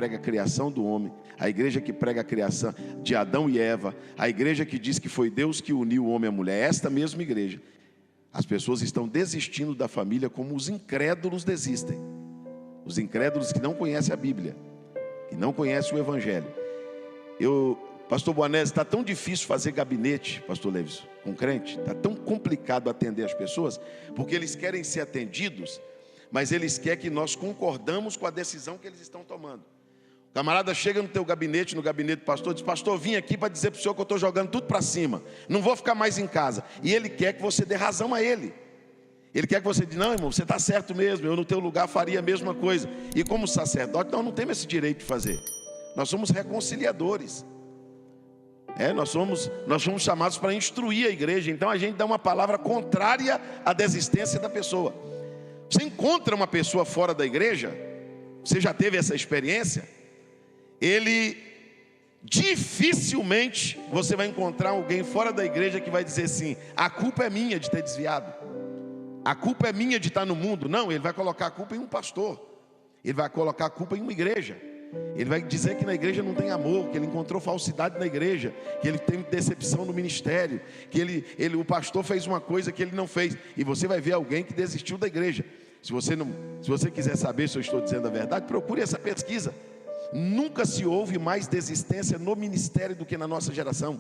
prega a criação do homem, a igreja que prega a criação de Adão e Eva, a igreja que diz que foi Deus que uniu o homem e a mulher, esta mesma igreja, as pessoas estão desistindo da família como os incrédulos desistem. Os incrédulos que não conhecem a Bíblia, que não conhecem o Evangelho. Pastor Boanese, está tão difícil fazer gabinete, pastor Levis, com crente, está tão complicado atender as pessoas, porque eles querem ser atendidos, mas eles querem que nós concordamos com a decisão que eles estão tomando. O camarada chega no teu gabinete, no gabinete do pastor, diz: pastor, vim aqui para dizer para o senhor que eu estou jogando tudo para cima, não vou ficar mais em casa. E ele quer que você dê razão a ele. Ele quer que você diga: não, irmão, você está certo mesmo, eu no teu lugar faria a mesma coisa. E como sacerdote, nós não temos esse direito de fazer. Nós somos reconciliadores. Nós somos chamados para instruir a igreja. Então a gente dá uma palavra contrária à desistência da pessoa. Você encontra uma pessoa fora da igreja, você já teve essa experiência, dificilmente você vai encontrar alguém fora da igreja que vai dizer assim: a culpa é minha de ter desviado, a culpa é minha de estar no mundo. Não, ele vai colocar a culpa em um pastor, ele vai colocar a culpa em uma igreja. Ele vai dizer que na igreja não tem amor, que ele encontrou falsidade na igreja, que ele tem decepção no ministério, que o pastor fez uma coisa que ele não fez. E você vai ver alguém que desistiu da igreja. Se você quiser saber se eu estou dizendo a verdade, procure essa pesquisa. Nunca se houve mais desistência no ministério do que na nossa geração.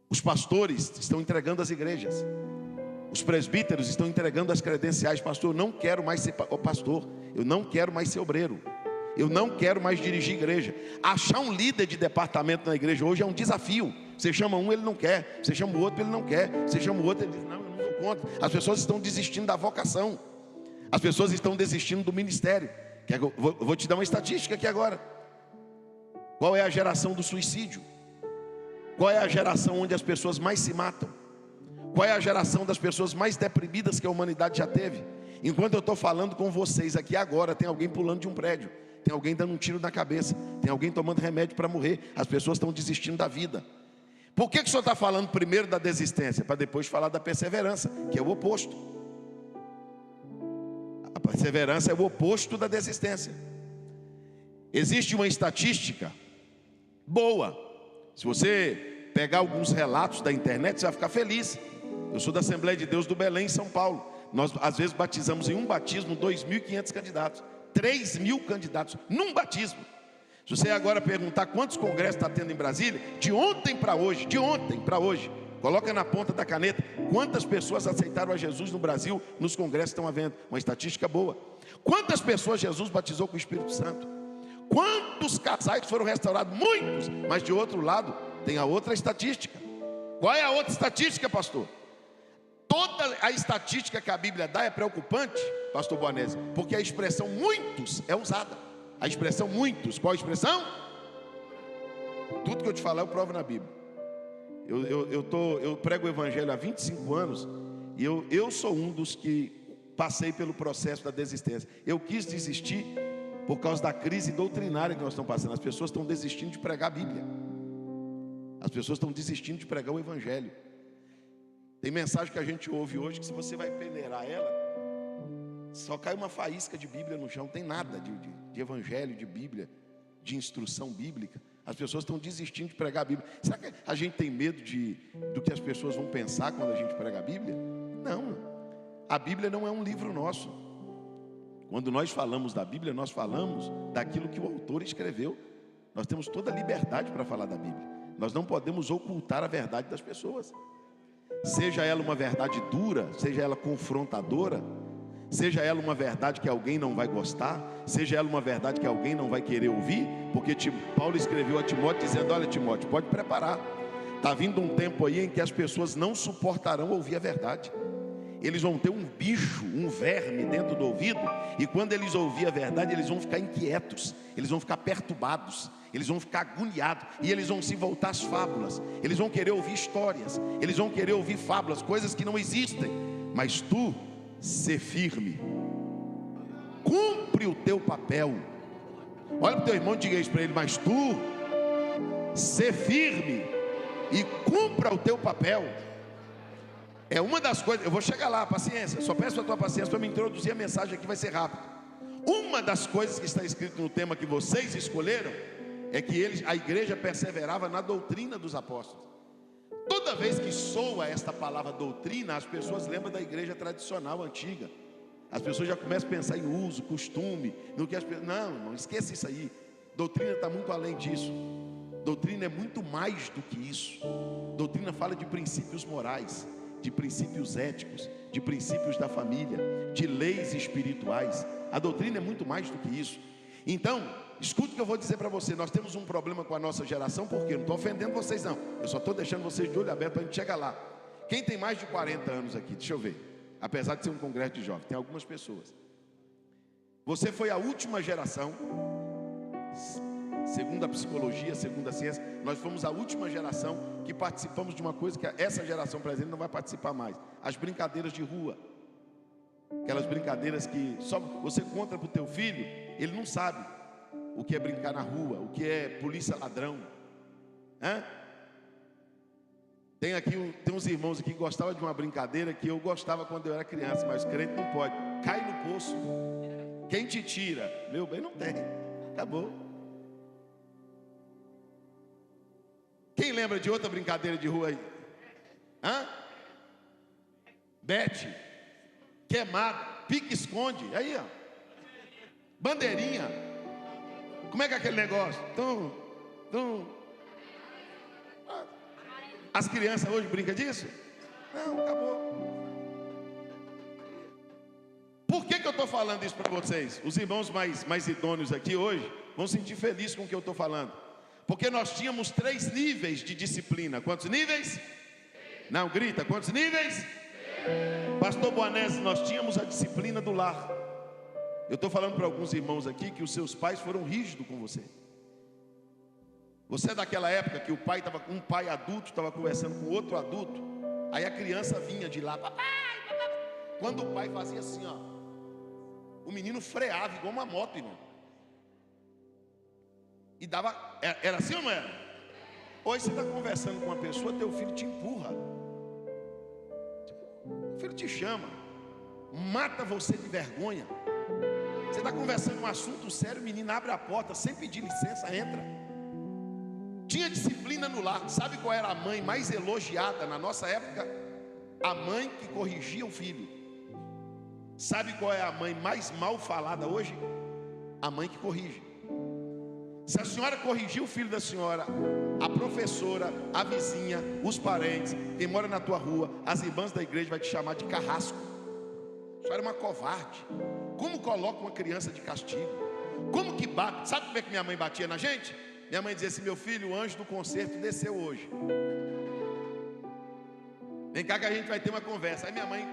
Os pastores estão entregando as igrejas, os presbíteros estão entregando as credenciais. Pastor, eu não quero mais ser pastor, eu não quero mais ser obreiro, eu não quero mais dirigir igreja. Achar um líder de departamento na igreja hoje é um desafio. Você chama um, ele não quer. Você chama o outro, ele não quer. Você chama o outro, ele diz: não, eu não dou conta. As pessoas estão desistindo da vocação, as pessoas estão desistindo do ministério. Eu vou te dar uma estatística aqui agora. Qual é a geração do suicídio? Qual é a geração onde as pessoas mais se matam? Qual é a geração das pessoas mais deprimidas que a humanidade já teve? Enquanto eu estou falando com vocês aqui agora, tem alguém pulando de um prédio, tem alguém dando um tiro na cabeça, tem alguém tomando remédio para morrer. As pessoas estão desistindo da vida. Por que o senhor está falando primeiro da desistência, para depois falar da perseverança, que é o oposto? A perseverança é o oposto da desistência. Existe uma estatística boa. Se você pegar alguns relatos da internet, você vai ficar feliz. Eu sou da Assembleia de Deus do Belém, em São Paulo. Nós às vezes batizamos em um batismo 2.500 candidatos, 3.000 candidatos num batismo. Se você agora perguntar quantos congressos está tendo em Brasília, de ontem para hoje, coloca na ponta da caneta quantas pessoas aceitaram a Jesus no Brasil, nos congressos estão havendo. Uma estatística boa. Quantas pessoas Jesus batizou com o Espírito Santo? Quantos casais foram restaurados? Muitos. Mas de outro lado tem a outra estatística. Qual é a outra estatística, pastor? Toda a estatística que a Bíblia dá é preocupante, pastor Boanese, porque a expressão muitos é usada. A expressão muitos, qual a expressão? Tudo que eu te falar eu provo na Bíblia. Eu prego o Evangelho há 25 anos e eu sou um dos que passei pelo processo da desistência. Eu quis desistir por causa da crise doutrinária que nós estamos passando. As pessoas estão desistindo de pregar a Bíblia. As pessoas estão desistindo de pregar o Evangelho. Tem mensagem que a gente ouve hoje que se você vai peneirar ela, só cai uma faísca de Bíblia no chão. Não tem nada de Evangelho, de Bíblia, de instrução bíblica. As pessoas estão desistindo de pregar a Bíblia. Será que a gente tem medo do que as pessoas vão pensar quando a gente prega a Bíblia? Não. A Bíblia não é um livro nosso. Quando nós falamos da Bíblia, nós falamos daquilo que o autor escreveu. Nós temos toda a liberdade para falar da Bíblia. Nós não podemos ocultar a verdade das pessoas. Seja ela uma verdade dura, seja ela confrontadora, seja ela uma verdade que alguém não vai gostar, seja ela uma verdade que alguém não vai querer ouvir, porque Paulo escreveu a Timóteo dizendo: olha, Timóteo, pode preparar. Está vindo um tempo aí em que as pessoas não suportarão ouvir a verdade. Eles vão ter um bicho, um verme dentro do ouvido, e quando eles ouvirem a verdade, eles vão ficar inquietos, eles vão ficar perturbados, eles vão ficar agoniados, e eles vão se voltar às fábulas. Eles vão querer ouvir histórias, eles vão querer ouvir fábulas, coisas que não existem. Mas tu, sê firme, cumpre o teu papel. Olha para o teu irmão e diga isso para ele: mas tu, sê firme e cumpra o teu papel. É uma das coisas, eu vou chegar lá, paciência, só peço a tua paciência para me introduzir a mensagem aqui, vai ser rápido. Uma das coisas que está escrito no tema que vocês escolheram é que a igreja perseverava na doutrina dos apóstolos. Toda vez que soa esta palavra doutrina, as pessoas lembram da igreja tradicional antiga. As pessoas já começam a pensar em uso, costume, no que as pessoas... Não esqueça isso aí. Doutrina está muito além disso. Doutrina é muito mais do que isso. Doutrina fala de princípios morais, de princípios éticos, de princípios da família, de leis espirituais. A doutrina é muito mais do que isso. Então, escute o que eu vou dizer para você. Nós temos um problema com a nossa geração. Por quê? Não estou ofendendo vocês não. Eu só estou deixando vocês de olho aberto para a gente chegar lá. Quem tem mais de 40 anos aqui? Deixa eu ver. Apesar de ser um congresso de jovens, tem algumas pessoas. Você foi a última geração, segundo a psicologia, segundo a ciência, nós fomos a última geração que participamos de uma coisa que essa geração presente não vai participar mais: as brincadeiras de rua. Aquelas brincadeiras que só você conta para o teu filho, ele não sabe o que é brincar na rua, o que é polícia ladrão. Tem uns irmãos aqui que gostavam de uma brincadeira que eu gostava quando eu era criança, mas crente não pode. Cai no poço. Quem te tira? Meu bem, não tem. Acabou. Quem lembra de outra brincadeira de rua aí? Bete, queimado, pique-esconde. Aí, ó. Bandeirinha. Como é que é aquele negócio? As crianças hoje brincam disso? Não, acabou. Por que eu estou falando isso para vocês? Os irmãos mais idôneos aqui hoje vão sentir felizes com o que eu estou falando. Porque nós tínhamos 3 níveis de disciplina. Quantos níveis? Não, grita, quantos níveis? Pastor Boanese, nós tínhamos a disciplina do lar. Eu estou falando para alguns irmãos aqui que os seus pais foram rígidos com você. Você é daquela época que um pai adulto estava conversando com outro adulto, aí a criança vinha de lá, papai. Quando o pai fazia assim, ó, o menino freava igual uma moto, irmão. E dava, era assim ou não era? Hoje você está conversando com uma pessoa, teu filho te empurra. O filho te chama, mata você de vergonha. Você está conversando um assunto sério, o menino abre a porta sem pedir licença, entra. Tinha disciplina no lar. Sabe qual era a mãe mais elogiada na nossa época? A mãe que corrigia o filho. Sabe qual é a mãe mais mal falada hoje? A mãe que corrige. Se a senhora corrigir o filho da senhora, a professora, a vizinha, os parentes, quem mora na tua rua, as irmãs da igreja vai te chamar de carrasco. A senhora é uma covarde. Como coloca uma criança de castigo? Como que bate? Sabe como é que minha mãe batia na gente? Minha mãe dizia assim: meu filho, o anjo do concerto desceu hoje. Vem cá que a gente vai ter uma conversa. Aí minha mãe,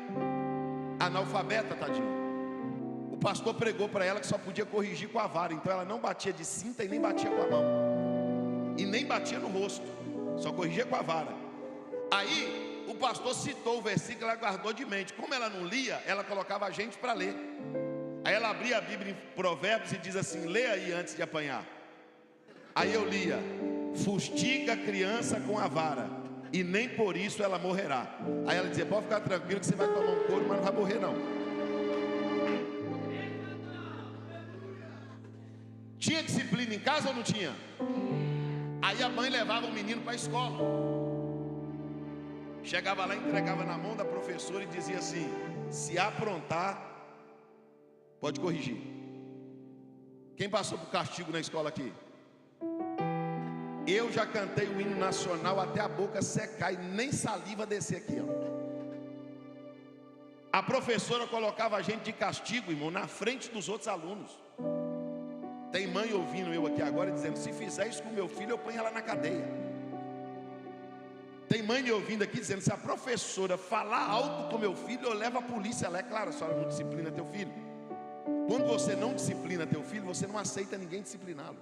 analfabeta, tadinha, o pastor pregou para ela que só podia corrigir com a vara. Então ela não batia de cinta e nem batia com a mão, e nem batia no rosto, só corrigia com a vara. Aí o pastor citou o versículo, ela guardou de mente. Como ela não lia, ela colocava a gente para ler. Aí ela abria a Bíblia em Provérbios e diz assim: lê aí antes de apanhar. Aí eu lia: fustiga a criança com a vara, e nem por isso ela morrerá. Aí ela dizia: pode ficar tranquilo que você vai tomar um couro, mas não vai morrer não. Tinha disciplina em casa ou não tinha? Aí a mãe levava o menino para a escola, chegava lá, entregava na mão da professora e dizia assim: se aprontar, pode corrigir. Quem passou por castigo na escola aqui? Eu já cantei o hino nacional até a boca secar e nem saliva descer aqui, ó. A professora colocava a gente de castigo, irmão, na frente dos outros alunos. Tem mãe ouvindo eu aqui agora dizendo: se fizer isso com meu filho, eu ponho ela na cadeia. Tem mãe me ouvindo aqui dizendo: se a professora falar alto com meu filho, eu levo a polícia. Ela é claro, a senhora não disciplina teu filho. Quando você não disciplina teu filho, você não aceita ninguém discipliná-lo.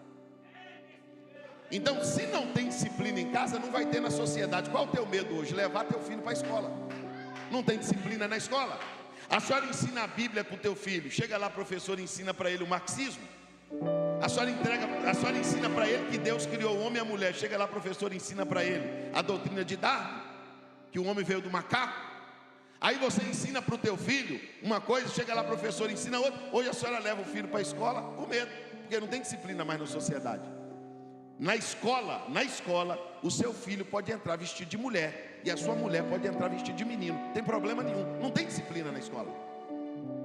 Então, se não tem disciplina em casa, não vai ter na sociedade. Qual é o teu medo hoje? Levar teu filho para a escola. Não tem disciplina na escola. A senhora ensina a Bíblia para o teu filho. Chega lá, a professora ensina para ele o marxismo. A senhora ensina para ele que Deus criou o homem e a mulher. Chega lá, a professora ensina para ele a doutrina de Darwin, que o homem veio do macaco. Aí você ensina para o teu filho uma coisa, chega lá, professor ensina outra. Hoje a senhora leva o filho para a escola com medo, porque não tem disciplina mais na sociedade. Na escola, o seu filho pode entrar vestido de mulher, e a sua mulher pode entrar vestido de menino. Não tem problema nenhum, não tem disciplina na escola.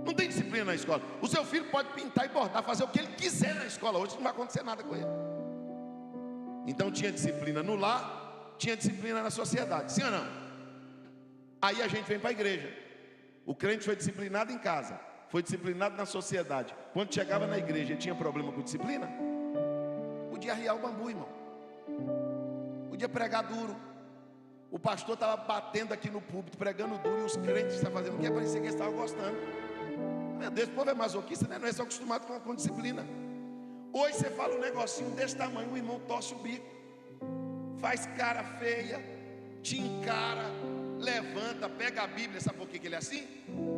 Não tem disciplina na escola. O seu filho pode pintar e bordar, fazer o que ele quiser na escola. Hoje não vai acontecer nada com ele. Então tinha disciplina no lar, tinha disciplina na sociedade, sim ou não? Aí a gente vem para a igreja. O crente foi disciplinado em casa, foi disciplinado na sociedade. Quando chegava na igreja, ele tinha problema com disciplina? Podia arriar o bambu, irmão. Podia pregar duro. O pastor estava batendo aqui no púlpito, pregando duro, e os crentes estavam fazendo o que? Parecia que eles estavam gostando. Meu Deus, o povo é masoquista, né? Não é só acostumado com disciplina. Hoje você fala um negocinho desse tamanho, o irmão torce o bico, faz cara feia, te encara, levanta, pega a Bíblia. Sabe por que ele é assim?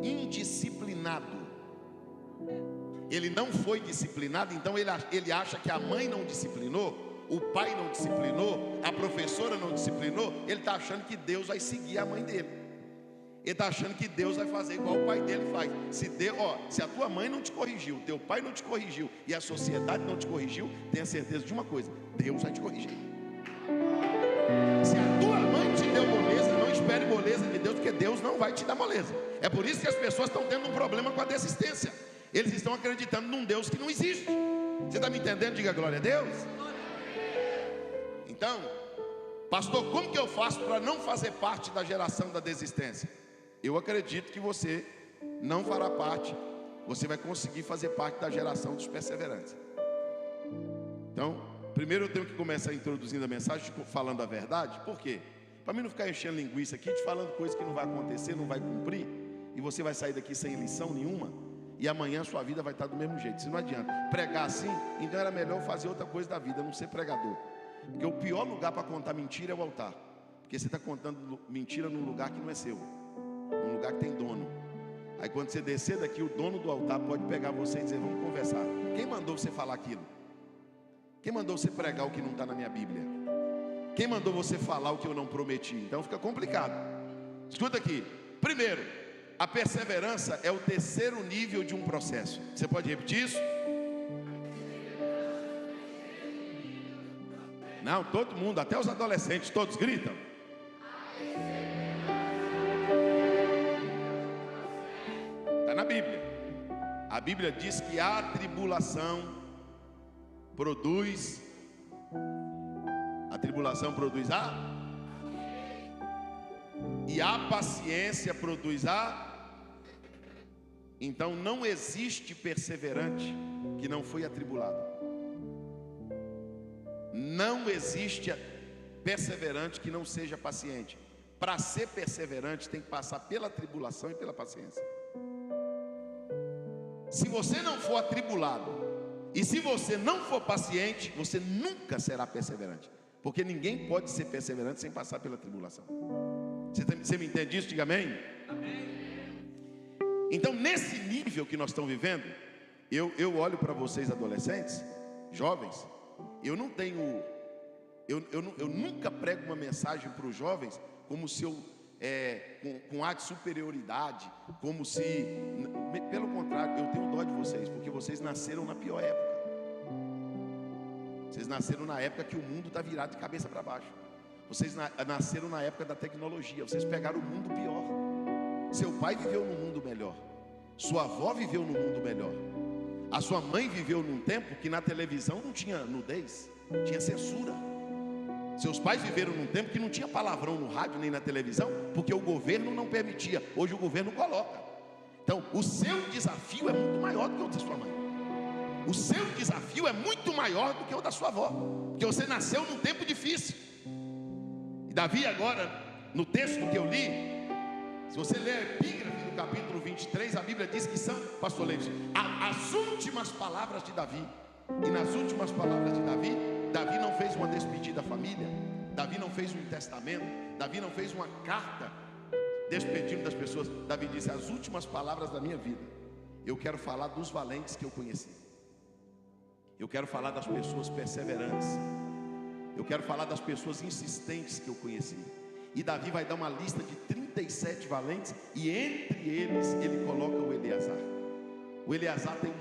Indisciplinado. Ele não foi disciplinado, então ele acha que a mãe não disciplinou, o pai não disciplinou, a professora não disciplinou. Ele está achando que Deus vai seguir a mãe dele. Ele está achando que Deus vai fazer igual o pai dele faz. Se a tua mãe não te corrigiu, teu pai não te corrigiu e a sociedade não te corrigiu, tenha certeza de uma coisa: Deus vai te corrigir. Se a tua mãe te deu moleza, não espere moleza de Deus, porque Deus não vai te dar moleza. É por isso que as pessoas estão tendo um problema com a desistência. Eles estão acreditando num Deus que não existe. Você está me entendendo? Diga glória a Deus. Então, pastor, como que eu faço para não fazer parte da geração da desistência? Eu acredito que você não fará parte. Você vai conseguir fazer parte da geração dos perseverantes. Então, primeiro eu tenho que começar introduzindo a mensagem, falando a verdade. Por quê? Para mim não ficar enchendo linguiça aqui, te falando coisas que não vai acontecer, não vai cumprir, e você vai sair daqui sem lição nenhuma, e amanhã a sua vida vai estar do mesmo jeito. Isso não adianta. Pregar assim, então era melhor fazer outra coisa da vida, não ser pregador. Porque o pior lugar para contar mentira é o altar. Porque você está contando mentira num lugar que não é seu, num lugar que tem dono. Aí quando você descer daqui, o dono do altar pode pegar você e dizer: vamos conversar. Quem mandou você falar aquilo? Quem mandou você pregar o que não está na minha Bíblia? Quem mandou você falar o que eu não prometi? Então fica complicado. Escuta aqui. Primeiro, a perseverança é o terceiro nível de um processo. Você pode repetir isso? Não, todo mundo, até os adolescentes, todos gritam. Está na Bíblia. A Bíblia diz que a tribulação produz e a paciência produz então não existe perseverante que não foi atribulado. Não existe perseverante que não seja paciente. Para ser perseverante tem que passar pela tribulação e pela paciência. Se você não for atribulado e se você não for paciente, você nunca será perseverante. Porque ninguém pode ser perseverante sem passar pela tribulação. Você me entende isso? Diga amém. Amém. Então nesse nível que nós estamos vivendo, eu olho para vocês adolescentes, jovens. Eu nunca prego uma mensagem para os jovens como se com ar de superioridade, como se, pelo contrário, eu tenho dó de vocês, porque vocês nasceram na pior época. Vocês nasceram na época que o mundo está virado de cabeça para baixo. Vocês nasceram na época da tecnologia. Vocês pegaram o mundo pior. Seu pai viveu num mundo melhor, sua avó viveu num mundo melhor, a sua mãe viveu num tempo que na televisão não tinha nudez, tinha censura. Seus pais viveram num tempo que não tinha palavrão no rádio nem na televisão, porque o governo não permitia. Hoje o governo coloca. Então o seu desafio é muito maior do que o da sua mãe. O seu desafio é muito maior do que o da sua avó, porque você nasceu num tempo difícil. E Davi agora, no texto que eu li, se você ler a epígrafe do capítulo 23, a Bíblia diz que são, pastor Leite, as últimas palavras de Davi. E nas últimas palavras de Davi, Davi não fez uma despedida à família, Davi não fez um testamento, Davi não fez uma carta despedindo das pessoas. Davi disse: as últimas palavras da minha vida, eu quero falar dos valentes que eu conheci, eu quero falar das pessoas perseverantes, eu quero falar das pessoas insistentes que eu conheci. E Davi vai dar uma lista de 37 valentes, e entre eles ele coloca o Eleazar. O Eleazar tem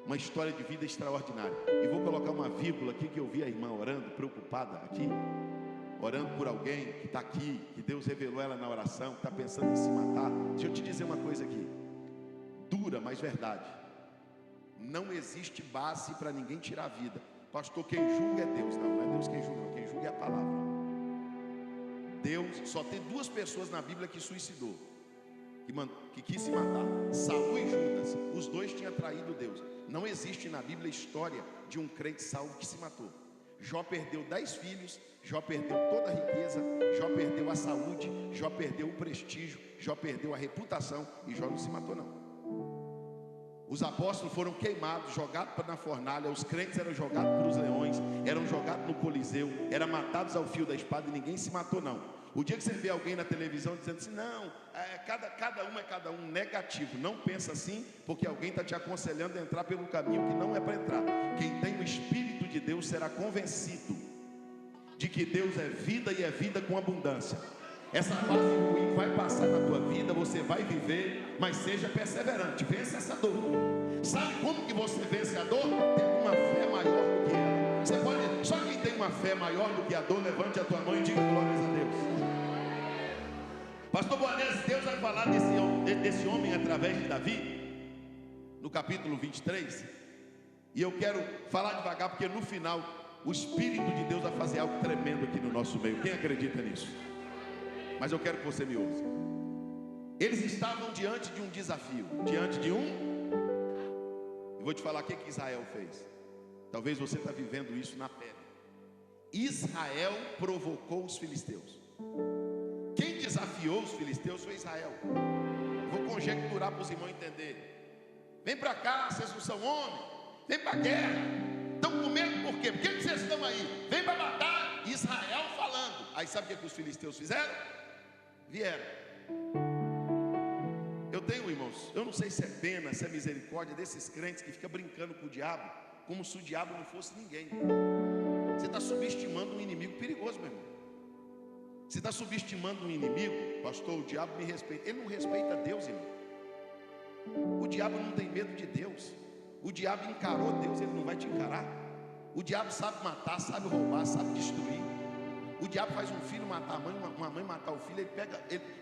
uma história de vida extraordinária. E vou colocar uma vírgula aqui, que eu vi a irmã orando, preocupada aqui, orando por alguém que está aqui, que Deus revelou ela na oração, que está pensando em se matar. Deixa eu te dizer uma coisa aqui, dura, mas verdade. Não existe base para ninguém tirar a vida. Pastor, quem julga é Deus. Não é Deus quem julga, não. Quem julga é a palavra. Deus só tem duas pessoas na Bíblia que suicidou, que quis se matar: Saul e Judas. Os dois tinham traído Deus. Não existe na Bíblia história de um crente salvo que se matou. Jó perdeu 10 filhos, Jó perdeu toda a riqueza, Jó perdeu a saúde, Jó perdeu o prestígio, Jó perdeu a reputação, e Jó não se matou não. Os apóstolos foram queimados, jogados na fornalha, os crentes eram jogados para os leões, eram jogados no coliseu, eram matados ao fio da espada, e ninguém se matou não. O dia que você vê alguém na televisão dizendo assim, não, cada um, negativo, não pensa assim, porque alguém está te aconselhando a entrar pelo caminho que não é para entrar. Quem tem o Espírito de Deus será convencido de que Deus é vida, e é vida com abundância. Essa fase ruim vai passar na tua vida, você vai viver, mas seja perseverante, vença essa dor. Sabe como que você vence a dor? Tendo uma fé maior do que ela. Você pode, só quem tem uma fé maior do que a dor, levante a tua mão e diga glórias a Deus. Pastor Boanese, Deus vai falar desse homem através de Davi, no capítulo 23, e eu quero falar devagar, porque no final o Espírito de Deus vai fazer algo tremendo aqui no nosso meio. Quem acredita nisso? Mas eu quero que você me ouça. Eles estavam diante de um desafio, eu vou te falar o que Israel fez. Talvez você está vivendo isso na pele. Israel provocou os filisteus. Quem desafiou os filisteus foi Israel. Vou conjecturar para os irmãos entenderem. Vem para cá, vocês não são homens. Vem para a guerra. Estão com medo por quê? Por que vocês estão aí? Vem para matar. Israel falando. Aí sabe o que os filisteus fizeram? Vieram. Eu tenho, irmãos, eu não sei se é pena, se é misericórdia desses crentes que ficam brincando com o diabo, como se o diabo não fosse ninguém. Você está subestimando um inimigo perigoso, meu irmão. Você está subestimando um inimigo. Pastor, o diabo me respeita. Ele não respeita Deus, irmão. O diabo não tem medo de Deus. O diabo encarou Deus, ele não vai te encarar. O diabo sabe matar, sabe roubar, sabe destruir. O diabo faz um filho matar a mãe, uma mãe matar o filho.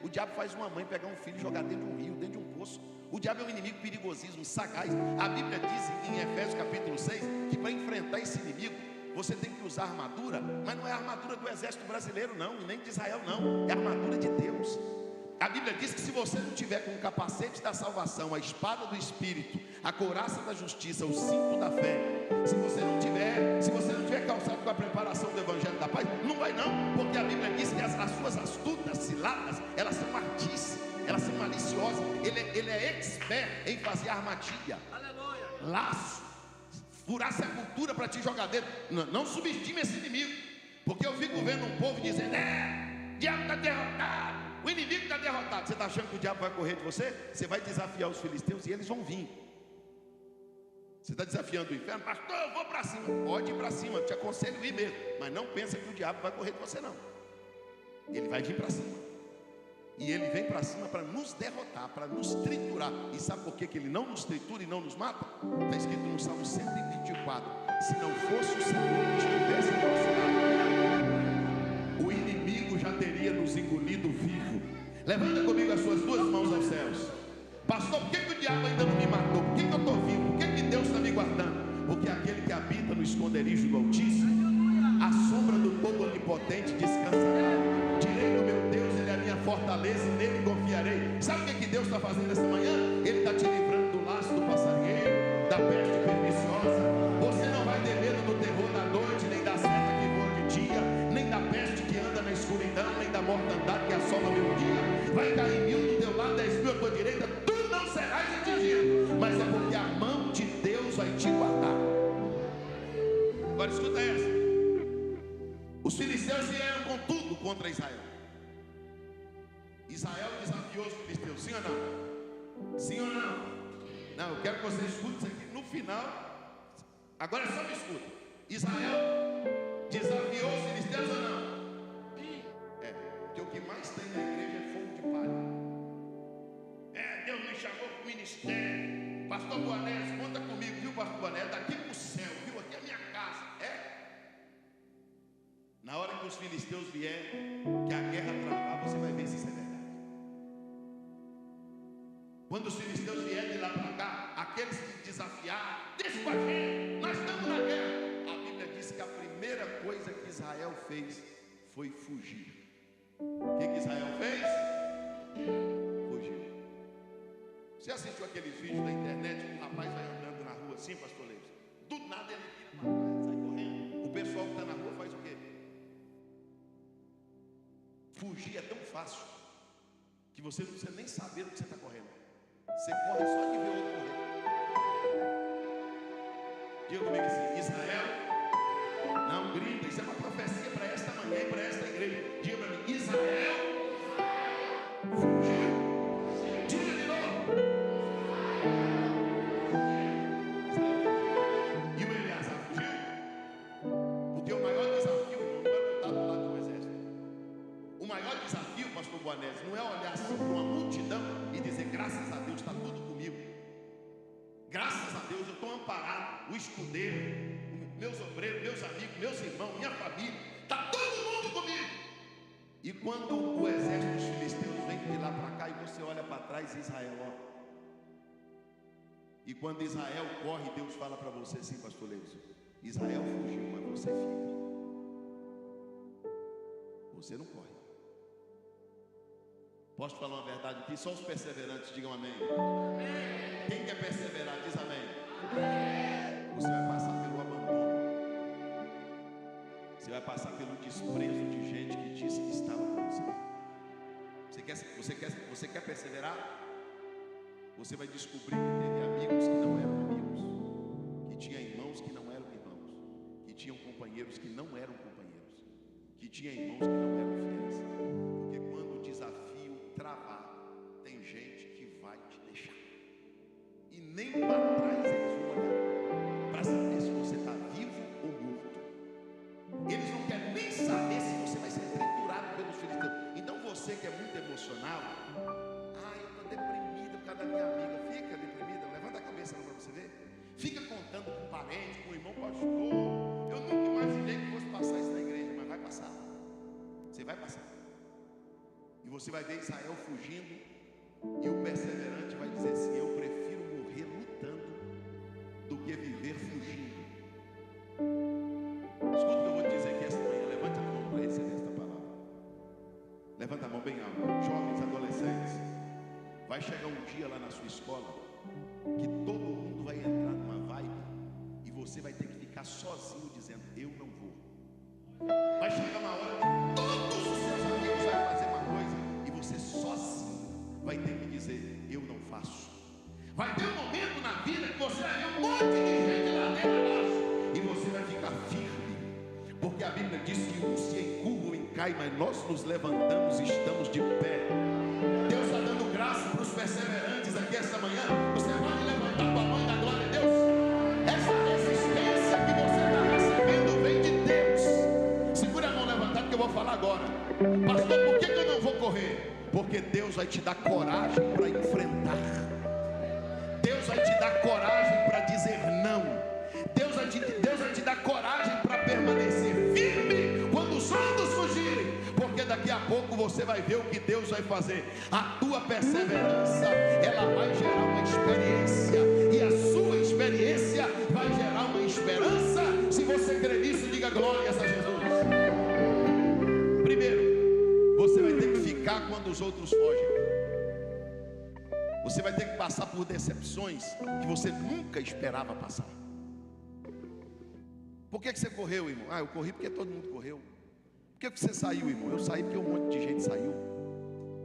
O diabo faz uma mãe pegar um filho e jogar dentro de um rio, dentro de um poço. O diabo é um inimigo perigosíssimo, sagaz. A Bíblia diz em Efésios capítulo 6 que para enfrentar esse inimigo você tem que usar armadura, mas não é a armadura do exército brasileiro não, nem de Israel não, é a armadura de Deus. A Bíblia diz que se você não tiver com o capacete da salvação, a espada do Espírito, a couraça da justiça, o cinto da fé, se você não tiver calçado com a preparação do Evangelho da Paz, não vai não, porque a Bíblia diz que as suas astutas ciladas, elas são artícias, elas são maliciosas. Ele é expert em fazer armadilha, laço, furar sepultura para te jogar dentro. Não subestime esse inimigo, porque eu fico vendo um povo dizendo, o diabo está derrotado. O inimigo está derrotado. Você está achando que o diabo vai correr de você? Você vai desafiar os filisteus e eles vão vir. Você está desafiando o inferno? Pastor, eu vou para cima. Pode ir para cima, eu te aconselho a ir mesmo. Mas não pensa que o diabo vai correr de você não. Ele vai vir para cima. E ele vem para cima para nos derrotar, para nos triturar. E sabe por que ele não nos tritura e não nos mata? Está escrito no Salmo 124. Se não fosse o Senhor que estivesse ao nosso lado, o inimigo já teria nos engolido vivo. Levanta comigo as suas duas mãos aos céus. Pastor, por que o diabo ainda não me matou? Por que eu estou vivo? Por que Deus está me guardando? Porque aquele que habita no esconderijo do Altíssimo, a sombra do Todo-Onipotente descansará. Direi do meu Deus, Ele é a minha fortaleza e nele confiarei. Sabe o que Deus está fazendo esta manhã? Ele está te livrando do laço do passarinheiro, da peste perniciosa. Você não vai ter medo do terror da noite, nem da seta que voa de dia, nem da peste que anda na escuridão, nem da mortandade que assola o meio-dia. Vai cair 1000 do teu lado, 10.000 à tua direita, tu não serás atingido. Mas é porque a mão de Deus vai te guardar. Agora escuta essa. Os filisteus vieram com tudo contra Israel. Israel desafiou os filisteus, sim ou não? Sim ou não? Não, eu quero que você escute isso aqui no final. Agora só me escuta. Israel desafiou os filisteus ou não? Porque o ministério. Pastor Boanés, conta comigo, viu, pastor Boanés? Daqui para o céu, viu? Aqui é a minha casa. Na hora que os filisteus vierem, que a guerra travar, você vai ver se isso é verdade. Quando os filisteus vierem de lá para cá, aqueles que desafiaram, deixa com a gente, nós estamos na guerra. A Bíblia diz que a primeira coisa que Israel fez foi fugir. O que Israel fez? Fugiu. Você assistiu aqueles vídeos da internet que um rapaz vai andando na rua assim, pastor Leves? Do nada ele vira para trás, sai correndo. O pessoal que está na rua faz o quê? Fugir é tão fácil que você não precisa nem saber do que você está correndo. Você corre só de ver outro correr. Diga comigo assim: Israel, não grita, isso é uma profecia para esta manhã e para esta igreja. Diga para mim: Israel fugiu. Diga de novo. E o Eleazar fugiu? Porque o maior desafio não é lutar do lado do exército. O maior desafio, pastor Boanés, não é olhar assim para uma multidão e dizer: graças a Deus está tudo comigo. Graças a Deus eu estou amparado, o escudeiro, meus obreiros, meus amigos, meus irmãos, minha família, está todo mundo comigo. E quando o exército dos filisteus vem de lá para cá e você olha para trás, Israel, ó. E quando Israel corre, Deus fala para você assim, pastor Leves: Israel fugiu, mas você fica. Você não corre. Posso falar uma verdade aqui? Só os perseverantes digam amém. Quem quer perseverar diz amém. Você vai passar pelo abandono. Você vai passar pelo desprezo de gente que disse que estava com você. Você quer perseverar? Você vai descobrir que teve amigos que não eram amigos, que tinha irmãos que não eram irmãos, que tinham companheiros que não eram companheiros, que tinha irmãos que não eram fiéis. Porque quando o desafio travar, tem gente que vai te deixar. E nem para trás eles vão olhar para saber se você está vivo ou morto. Eles não querem nem saber se você vai ser triturado pelos filisteus. Então você que é muito emocional, eu estou deprimido por causa da minha amiga. Fica deprimida, levanta a cabeça para você ver. Fica contando com um parente, com um irmão, pastor. Eu nunca imaginei que fosse passar isso na igreja, mas vai passar. Você vai passar. E você vai ver Israel fugindo, e o perseverante vai dizer assim: eu prefiro morrer lutando do que viver fugindo. Escuta o que eu vou te dizer aqui esta manhã. Levante a mão para receber esta palavra. Levanta a mão bem alto. Jovens, adolescentes, vai chegar um dia lá na sua escola que todo mundo vai entrar numa vibe e você vai ter que ficar sozinho dizendo: eu não vou. Vai chegar uma hora que todos os seus amigos vão fazer uma coisa e você sozinho vai ter que dizer: eu não faço. Vai ter um momento na vida que você vai ver um monte de gente lá dentro abaixo e você vai ficar firme, porque a Bíblia diz que uns se encurvam e caem, mas nós nos levantamos e estamos de pé. Deus está dando graça para os perseverantes aqui esta manhã. Você pode levantar com a mão e dar glória a Deus. Essa resistência que você está recebendo vem de Deus. Segura a mão levantada que eu vou falar agora. Pastor, por que eu não vou correr? Porque Deus vai te dar coragem para enfrentar. Deus vai te dar coragem para dizer não. Deus vai te dar coragem para permanecer firme quando os outros fugirem. Porque daqui a pouco você vai ver o que Deus vai fazer. A tua perseverança, ela vai gerar uma experiência. E a sua experiência vai gerar uma esperança. Se você crer nisso, diga glórias a Jesus. Primeiro, você vai ter que ficar quando os outros fogem. Você vai ter que passar por decepções que você nunca esperava passar. Por que você correu, irmão? Eu corri porque todo mundo correu. Por que você saiu, irmão? Eu saí porque um monte de gente saiu.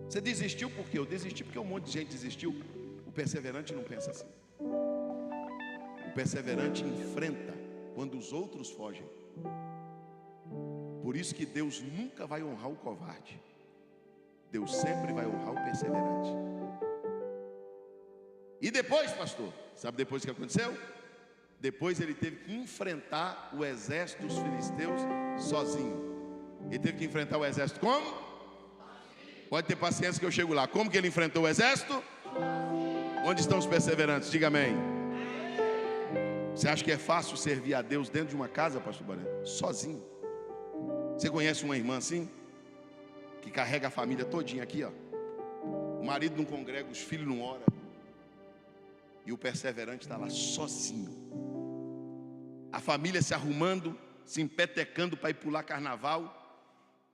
Você desistiu por quê? Eu desisti porque um monte de gente desistiu. O perseverante não pensa assim. O perseverante enfrenta quando os outros fogem. Por isso que Deus nunca vai honrar o covarde. Deus sempre vai honrar o perseverante. E depois, pastor, sabe depois o que aconteceu? Depois ele teve que enfrentar o exército dos filisteus sozinho. Ele teve que enfrentar o exército como? Pode ter paciência que eu chego lá. Como que ele enfrentou o exército? Onde estão os perseverantes? Diga amém. Você acha que é fácil servir a Deus dentro de uma casa, pastor Barão? Sozinho. Você conhece uma irmã assim? Que carrega a família todinha aqui, ó. O marido não congrega, os filhos não oram. E o perseverante está lá sozinho. A família se arrumando, se empetecando para ir pular carnaval.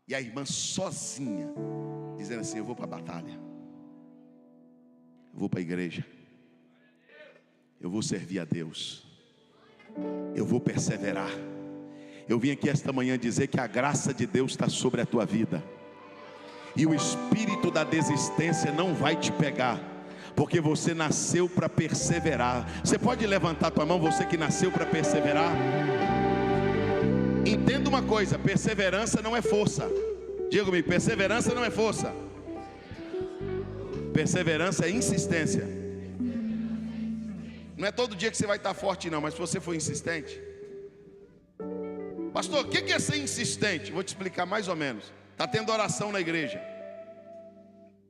E a irmã sozinha, dizendo assim: eu vou para a batalha, eu vou para a igreja, eu vou servir a Deus, eu vou perseverar. Eu vim aqui esta manhã dizer que a graça de Deus está sobre a tua vida. E o espírito da desistência não vai te pegar, porque você nasceu para perseverar. Você pode levantar tua mão, você que nasceu para perseverar? Entenda uma coisa: perseverança não é força. Diga comigo: perseverança não é força. Perseverança é insistência. Não é todo dia que você vai estar forte não, mas se você for insistente. Pastor, o que é ser insistente? Vou te explicar mais ou menos. Está tendo oração na igreja.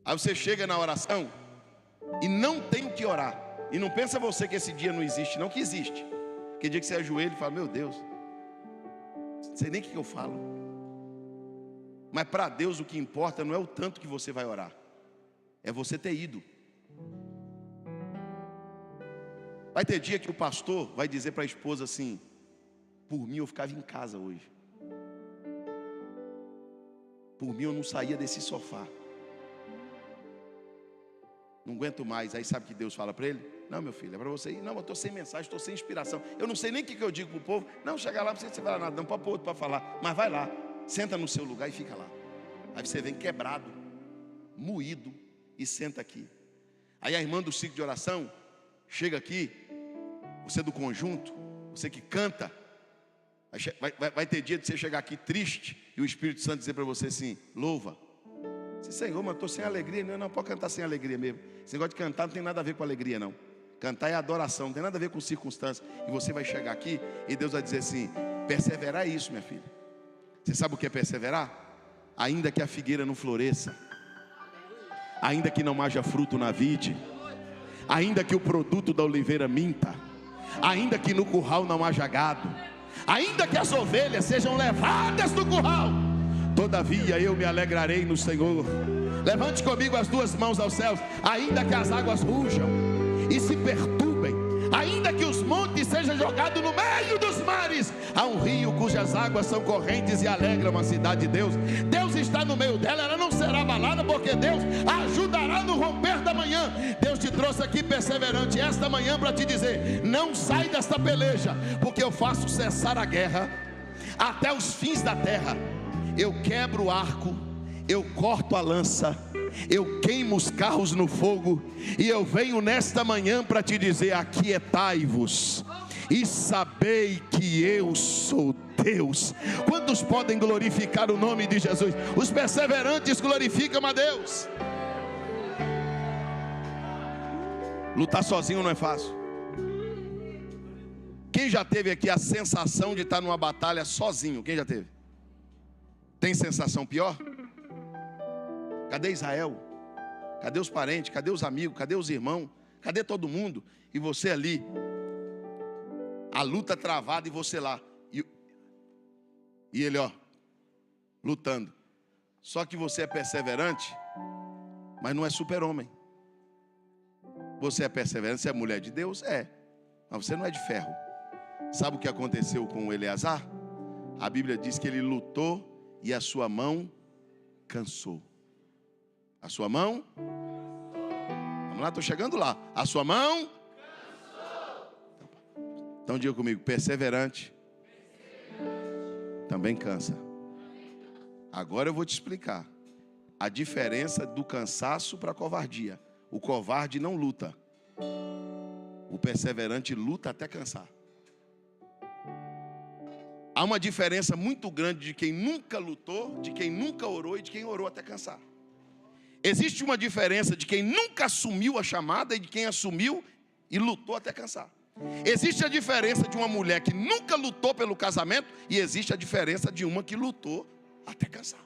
Aí você chega na oração e não tem o que orar. E não pensa você que esse dia não existe, não, que existe. Que dia que você ajoelha e fala: meu Deus, não sei nem o que eu falo. Mas para Deus o que importa não é o tanto que você vai orar, é você ter ido. Vai ter dia que o pastor vai dizer para a esposa assim: por mim eu ficava em casa hoje, por mim eu não saía desse sofá, não aguento mais. Aí sabe que Deus fala para ele: não, meu filho, é para você ir. Não, eu estou sem mensagem, estou sem inspiração, eu não sei nem o que eu digo para o povo. Não, chega lá, não precisa falar nada, não, para pôr outro para falar. Mas vai lá, senta no seu lugar e fica lá. Aí você vem quebrado, moído, e senta aqui. Aí a irmã do ciclo de oração chega aqui, você do conjunto, você que canta, vai ter dia de você chegar aqui triste e o Espírito Santo dizer para você assim: louva. Você: Senhor, mas eu estou sem alegria. Não, pode cantar sem alegria mesmo. Esse negócio de cantar não tem nada a ver com alegria não. Cantar é adoração, não tem nada a ver com circunstância. E você vai chegar aqui e Deus vai dizer assim: perseverar é isso, minha filha. Você sabe o que é perseverar? Ainda que a figueira não floresça, ainda que não haja fruto na vide, ainda que o produto da oliveira minta, ainda que no curral não haja gado, ainda que as ovelhas sejam levadas do curral, todavia eu me alegrarei no Senhor. Levante comigo as duas mãos aos céus. Ainda que as águas rujam e se perturbem, ainda que os montes sejam jogados no meio dos mares, há um rio cujas águas são correntes e alegram a cidade de Deus. Deus está no meio dela, ela não será abalada, porque Deus a ajudará no romper da manhã. Deus te trouxe aqui perseverante esta manhã para te dizer: não sai desta peleja, porque eu faço cessar a guerra até os fins da terra. Eu quebro o arco, eu corto a lança, eu queimo os carros no fogo, e eu venho nesta manhã para te dizer: aquietai-vos e sabei que eu sou Deus. Quantos podem glorificar o nome de Jesus? Os perseverantes glorificam a Deus. Lutar sozinho não é fácil. Quem já teve aqui a sensação de estar numa batalha sozinho? Quem já teve? Tem sensação pior? Cadê Israel? Cadê os parentes? Cadê os amigos? Cadê os irmãos? Cadê todo mundo? E você ali, a luta travada, e você lá, e ele lutando. Só que você é perseverante, mas não é super-homem. Você é perseverante, você é mulher de Deus? É, mas você não é de ferro. Sabe o que aconteceu com o Eleazar? A Bíblia diz que ele lutou e a sua mão cansou. A sua mão? Vamos lá, estou chegando lá. A sua mão? Cansou. Então diga comigo: perseverante também cansa. Agora eu vou te explicar a diferença do cansaço para a covardia. O covarde não luta, o perseverante luta até cansar. Há uma diferença muito grande de quem nunca lutou, de quem nunca orou e de quem orou até cansar. Existe uma diferença de quem nunca assumiu a chamada e de quem assumiu e lutou até cansar. Existe a diferença de uma mulher que nunca lutou pelo casamento e existe a diferença de uma que lutou até cansar.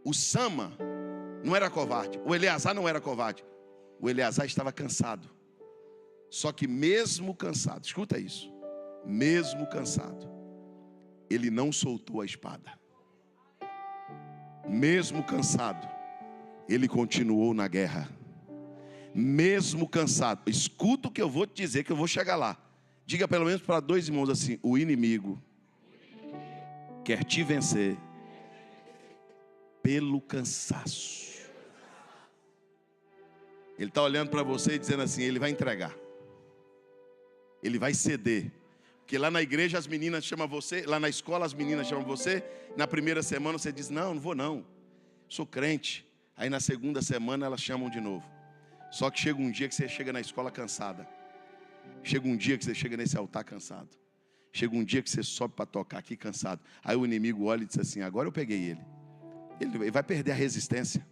O Sama não era covarde, o Eleazar não era covarde. O Eleazar estava cansado. Só que mesmo cansado, escuta isso, mesmo cansado, ele não soltou a espada. Mesmo cansado, ele continuou na guerra. Mesmo cansado, escuta o que eu vou te dizer, que eu vou chegar lá. Diga pelo menos para 2 irmãos assim: o inimigo quer te vencer pelo cansaço. Ele está olhando para você e dizendo assim: ele vai entregar, ele vai ceder. Porque lá na igreja as meninas chamam você, lá na escola as meninas chamam você. Na primeira semana você diz: não, não vou não, sou crente. Aí na segunda semana elas chamam de novo. Só que chega um dia que você chega na escola cansada. Chega um dia que você chega nesse altar cansado. Chega um dia que você sobe para tocar aqui cansado. Aí o inimigo olha e diz assim: agora eu peguei ele. Ele vai perder a resistência.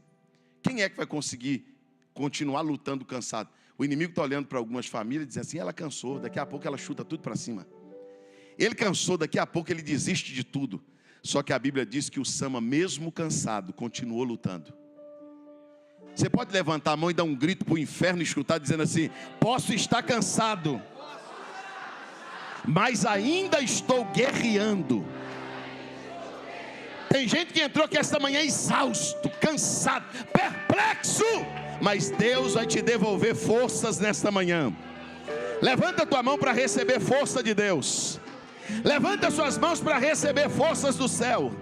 Quem é que vai conseguir continuar lutando cansado? O inimigo está olhando para algumas famílias e diz assim: ela cansou, daqui a pouco ela chuta tudo para cima. Ele cansou, daqui a pouco ele desiste de tudo. Só que a Bíblia diz que o Sama, mesmo cansado, continuou lutando. Você pode levantar a mão e dar um grito para o inferno escutar, dizendo assim: posso estar cansado, mas ainda estou guerreando. Tem gente que entrou aqui esta manhã exausto, cansado, perplexo, mas Deus vai te devolver forças nesta manhã. Levanta a tua mão para receber força de Deus. Levanta suas mãos para receber forças do céu.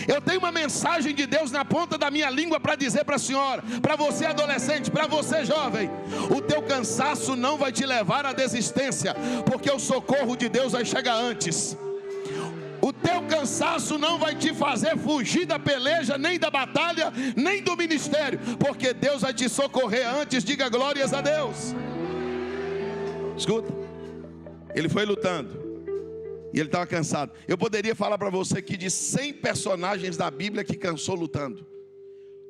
Eu tenho uma mensagem de Deus na ponta da minha língua para dizer para a senhora, para você adolescente, para você jovem: o teu cansaço não vai te levar à desistência, porque o socorro de Deus vai chegar antes. O teu cansaço não vai te fazer fugir da peleja, nem da batalha, nem do ministério, porque Deus vai te socorrer antes. Diga glórias a Deus. Escuta, ele foi lutando e ele estava cansado. Eu poderia falar para você que de 100 personagens da Bíblia que cansou lutando.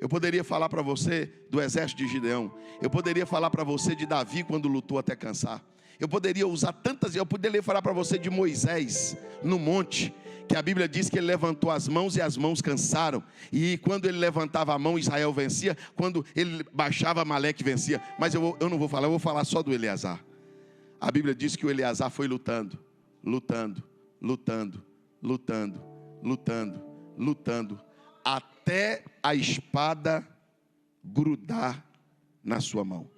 Eu poderia falar para você do exército de Gideão. Eu poderia falar para você de Davi quando lutou até cansar. Eu poderia usar tantas, eu poderia falar para você de Moisés no monte, que a Bíblia diz que ele levantou as mãos e as mãos cansaram. E quando ele levantava a mão, Israel vencia. Quando ele baixava, Amaleque vencia. Mas eu não vou falar, eu vou falar só do Eleazar. A Bíblia diz que o Eleazar foi lutando, até a espada grudar na sua mão.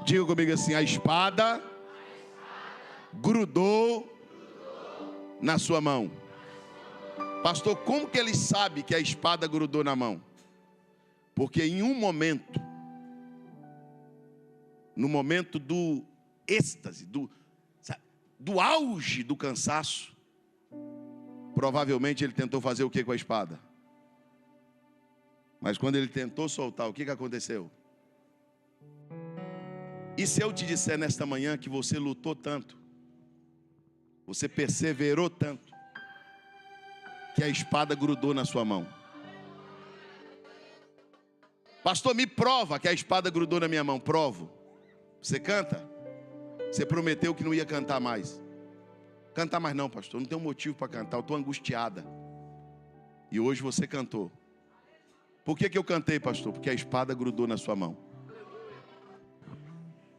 Diga comigo assim: a espada grudou na sua mão. Pastor, como que ele sabe que a espada grudou na mão? Porque em um momento, no momento do êxtase, do auge do cansaço, provavelmente ele tentou fazer o que com a espada? Mas quando ele tentou soltar, o que aconteceu? E se eu te disser nesta manhã que você lutou tanto, você perseverou tanto, que a espada grudou na sua mão? Pastor, me prova que a espada grudou na minha mão. Provo. Você canta? Você prometeu que não ia cantar mais. Cantar mais não, pastor, não tem um motivo para cantar, eu estou angustiada. E hoje você cantou. Por que eu cantei, pastor? Porque a espada grudou na sua mão.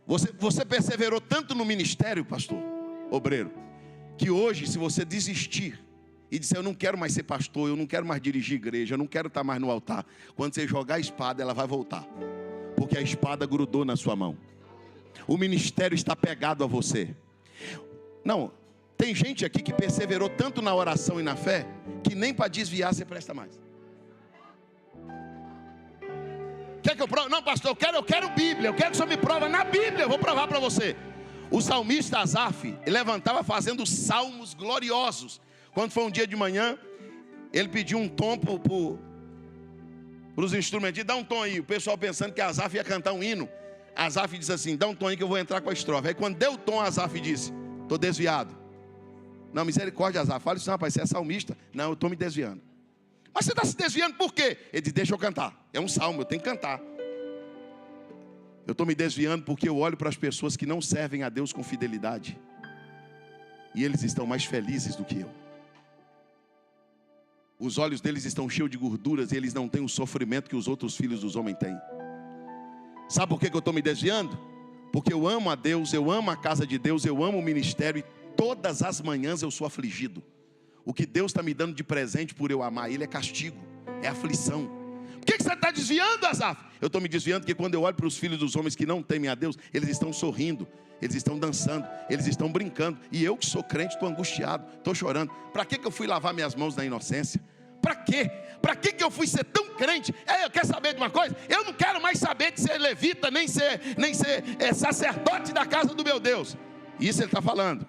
Você perseverou tanto no ministério, pastor, obreiro, que hoje, se você desistir e disser: eu não quero mais ser pastor, eu não quero mais dirigir igreja, eu não quero estar mais no altar, quando você jogar a espada, ela vai voltar, porque a espada grudou na sua mão. O ministério está pegado a você. Não, tem gente aqui que perseverou tanto na oração e na fé, que nem para desviar você presta mais. Quer que eu prove? Não, pastor, eu quero Bíblia, eu quero que o senhor me prova na Bíblia, eu vou provar para você. O salmista Asaf levantava fazendo salmos gloriosos. Quando foi um dia de manhã, ele pediu um tom para os instrumentos, dá um tom aí. O pessoal pensando que Asaf ia cantar um hino. Asaf diz assim: dá um tom aí que eu vou entrar com a estrofe. Aí quando deu o tom, Asaf disse: estou desviado. Não, misericórdia, Asaf, fala isso não, rapaz, você é salmista. Não, eu estou me desviando. Mas você está se desviando por quê? Ele diz: deixa eu cantar, é um salmo, eu tenho que cantar. Eu estou me desviando porque eu olho para as pessoas que não servem a Deus com fidelidade, e eles estão mais felizes do que eu. Os olhos deles estão cheios de gorduras, e eles não têm o sofrimento que os outros filhos dos homens têm. Sabe por que eu estou me desviando? Porque eu amo a Deus, eu amo a casa de Deus, eu amo o ministério, e todas as manhãs eu sou afligido. O que Deus está me dando de presente por eu amar Ele é castigo, é aflição. Por que você está desviando, Asaf? Eu estou me desviando porque quando eu olho para os filhos dos homens que não temem a Deus, eles estão sorrindo, eles estão dançando, eles estão brincando. E eu que sou crente estou angustiado, estou chorando. Para que eu fui lavar minhas mãos na inocência? Para quê? Para que eu fui ser tão crente? Quer saber de uma coisa? Eu não quero mais saber de ser levita, nem ser sacerdote da casa do meu Deus. Isso ele está falando.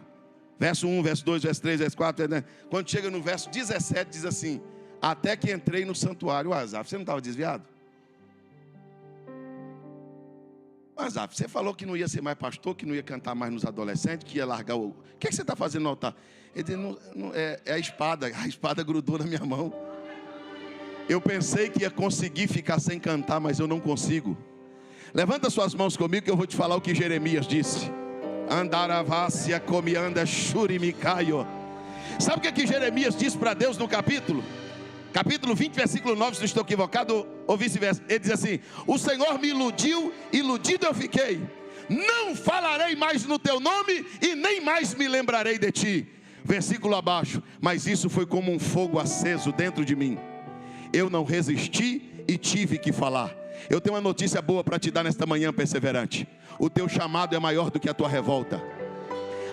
Verso 1, verso 2, verso 3, verso 4. Quando chega no verso 17, diz assim: até que entrei no santuário. Asaf, você não estava desviado? Asaf, você falou que não ia ser mais pastor, que não ia cantar mais nos adolescentes, que ia largar o... O que você está fazendo no altar? Ele disse, é a espada grudou na minha mão. Eu pensei que ia conseguir ficar sem cantar, mas eu não consigo. Levanta suas mãos comigo que eu vou te falar o que Jeremias disse. Andaravassia comianda shurimicaio. Sabe o que Jeremias disse para Deus no capítulo 20, versículo 9, se não estou equivocado, ou vice-versa. Ele diz assim: o Senhor me iludiu, iludido eu fiquei. Não falarei mais no teu nome e nem mais me lembrarei de ti. Versículo abaixo: mas isso foi como um fogo aceso dentro de mim. Eu não resisti e tive que falar. Eu tenho uma notícia boa para te dar nesta manhã, perseverante. O teu chamado é maior do que a tua revolta.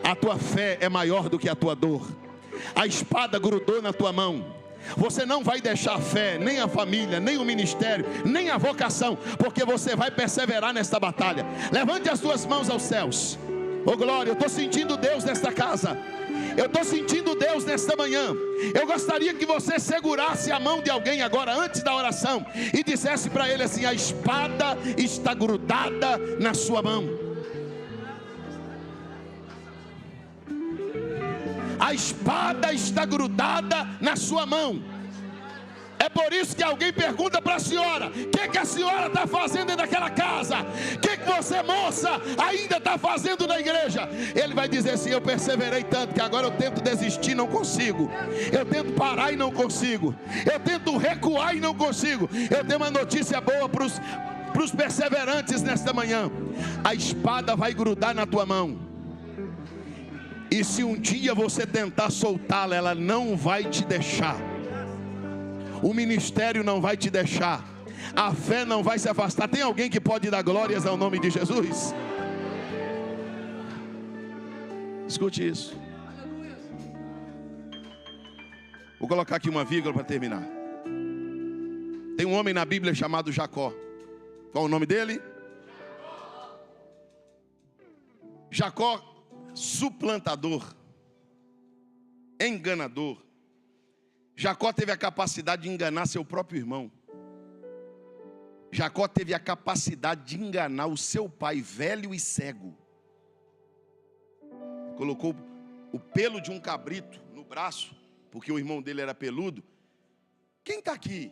A tua fé é maior do que a tua dor. A espada grudou na tua mão. Você não vai deixar a fé, nem a família, nem o ministério, nem a vocação, porque você vai perseverar nesta batalha. Levante as tuas mãos aos céus. Oh glória, eu estou sentindo Deus nesta casa. Eu estou sentindo Deus nesta manhã. Eu gostaria que você segurasse a mão de alguém agora, antes da oração, e dissesse para ele assim: a espada está grudada na sua mão. A espada está grudada na sua mão. É por isso que alguém pergunta para a senhora: o que a senhora está fazendo dentro daquela casa? O que você, moça, ainda está fazendo na igreja? Ele vai dizer assim: eu perseverei tanto que agora eu tento desistir, não consigo. Eu tento parar e não consigo. Eu tento recuar e não consigo. Eu tenho uma notícia boa para os perseverantes nesta manhã: a espada vai grudar na tua mão. E se um dia você tentar soltá-la, ela não vai te deixar. O ministério não vai te deixar. A fé não vai se afastar. Tem alguém que pode dar glórias ao nome de Jesus? Escute isso. Vou colocar aqui uma vírgula para terminar. Tem um homem na Bíblia chamado Jacó. Qual o nome dele? Jacó, suplantador, enganador. Jacó teve a capacidade de enganar seu próprio irmão. Jacó teve a capacidade de enganar o seu pai velho e cego. Colocou o pelo de um cabrito no braço, porque o irmão dele era peludo. Quem está aqui?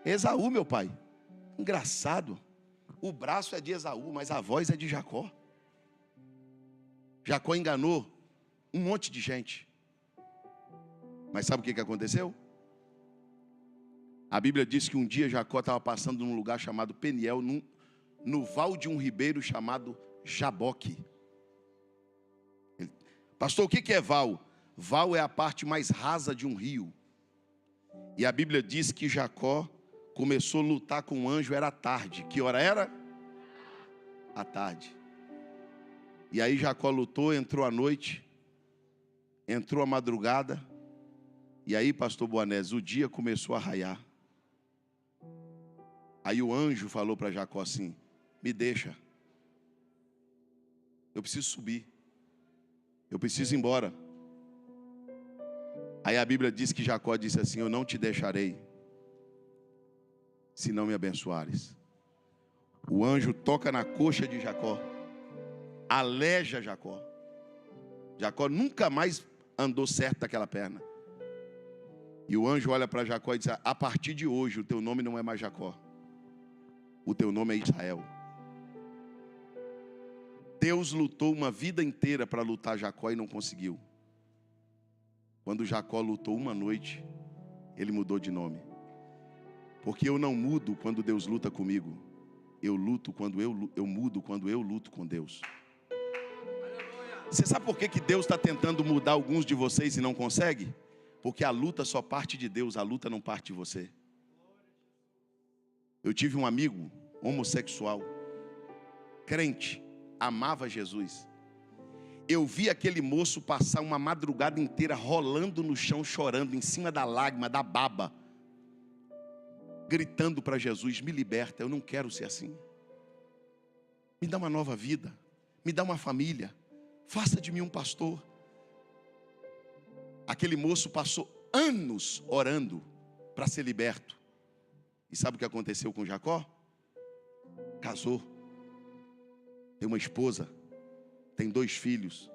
Esaú, meu pai. Engraçado. O braço é de Esaú, mas a voz é de Jacó. Jacó enganou um monte de gente. Mas sabe o que aconteceu? A Bíblia diz que um dia Jacó estava passando num lugar chamado Peniel, no val de um ribeiro chamado Jaboque. Pastor, o que é val? Val é a parte mais rasa de um rio. E a Bíblia diz que Jacó começou a lutar com um anjo, era à tarde. Que hora era? À tarde. E aí Jacó lutou, entrou à noite, entrou à madrugada. E aí, pastor Boanés, o dia começou a raiar. Aí o anjo falou para Jacó assim: me deixa. Eu preciso subir. Eu preciso ir embora. Aí a Bíblia diz que Jacó disse assim: eu não te deixarei, se não me abençoares. O anjo toca na coxa de Jacó, aleja Jacó. Jacó nunca mais andou certo daquela perna. E o anjo olha para Jacó e diz: a partir de hoje o teu nome não é mais Jacó, o teu nome é Israel. Deus lutou uma vida inteira para lutar Jacó e não conseguiu. Quando Jacó lutou uma noite, ele mudou de nome. Porque eu não mudo quando Deus luta comigo. eu luto quando eu mudo quando eu luto com Deus. Você sabe por que Deus está tentando mudar alguns de vocês e não consegue? Porque a luta só parte de Deus, a luta não parte de você. Eu tive um amigo homossexual, crente, amava Jesus. Eu vi aquele moço passar uma madrugada inteira rolando no chão, chorando, em cima da lágrima, da baba, gritando para Jesus: me liberta, eu não quero ser assim. Me dá uma nova vida, me dá uma família, faça de mim um pastor. Aquele moço passou anos orando para ser liberto. E sabe o que aconteceu com Jacó? Casou, tem uma esposa, tem 2 filhos,